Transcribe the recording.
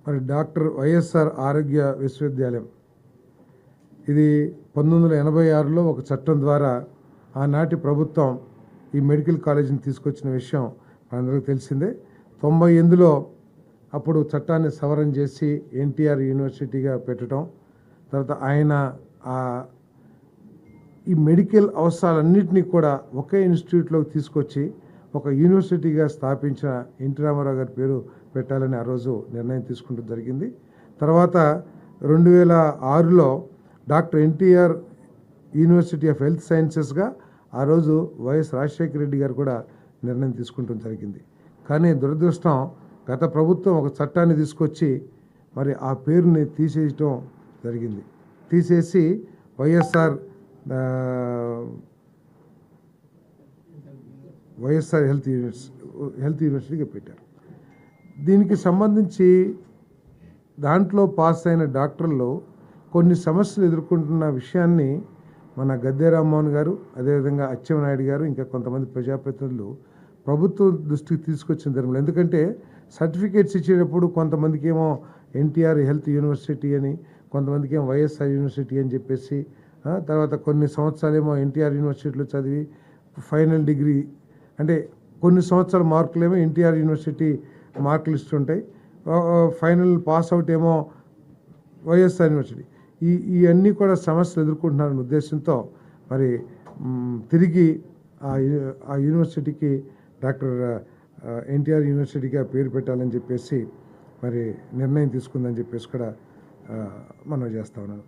మరి doctor YSR ఆరోగ్య విశ్వవిద్యాలయం ఇది 1986లో ఒక చట్టం ద్వారా ఆనాటి ప్రభుత్వం ఈ మెడికల్ కాలేజీని తీసుకొచ్చిన విషయం మనందరికీ తెలిసిందే. 98లో అప్పుడు చట్టాన్ని సవరణ చేసి ఎన్టీఆర్ యూనివర్సిటీగా పెట్టడం, తర్వాత ఆయన ఈ మెడికల్ అవసరాలన్నింటినీ కూడా ఒకే ఇన్స్టిట్యూట్లోకి తీసుకొచ్చి ఒక యూనివర్సిటీగా స్థాపించిన ఎన్టీ రామారావు గారి పేరు పెట్టాలని ఆ రోజు నిర్ణయం తీసుకుంటూ జరిగింది. తర్వాత 2006లో doctor NTR university of health సైన్సెస్గా ఆ రోజు వైఎస్ రాజశేఖర రెడ్డి గారు కూడా నిర్ణయం తీసుకుంటూ జరిగింది. కానీ దురదృష్టం, గత ప్రభుత్వం ఒక చట్టాన్ని తీసుకొచ్చి మరి ఆ పేరుని తీసేయటం జరిగింది. తీసేసి వైఎస్ఆర్ హెల్త్ యూనివర్సిటీగా పెట్టారు. దీనికి సంబంధించి దాంట్లో పాస్ అయిన డాక్టర్లు కొన్ని సమస్యలు ఎదుర్కొంటున్న విషయాన్ని మన గద్దె రామ్మోహన్ గారు, అదేవిధంగా అచ్చెన్నాయుడు గారు, ఇంకా కొంతమంది ప్రజాప్రతినిధులు ప్రభుత్వ దృష్టికి తీసుకొచ్చిన ధర్మంలో. ఎందుకంటే సర్టిఫికేట్స్ ఇచ్చేటప్పుడు కొంతమందికి ఏమో ఎన్టీఆర్ హెల్త్ యూనివర్సిటీ అని, కొంతమందికి ఏమో వైఎస్ఆర్ యూనివర్సిటీ అని చెప్పేసి, తర్వాత కొన్ని సంవత్సరాలేమో ఎన్టీఆర్ యూనివర్సిటీలో చదివి ఫైనల్ డిగ్రీ అంటే కొన్ని సంవత్సరాల మార్కులేమో ఎన్టీఆర్ యూనివర్సిటీ మార్కులు ఇస్తుంటాయి, ఫైనల్ పాస్ అవుట్ ఏమో వైఎస్ఆర్ యూనివర్సిటీ. ఇవన్నీ కూడా సమస్యలు ఎదుర్కొంటున్నారనే ఉద్దేశంతో మరి తిరిగి ఆ యూనివర్సిటీకి డాక్టర్ ఎన్టీఆర్ యూనివర్సిటీగా పేరు పెట్టాలని చెప్పేసి మరి నిర్ణయం తీసుకుందని చెప్పేసి కూడా మనం చేస్తా ఉన్నాను.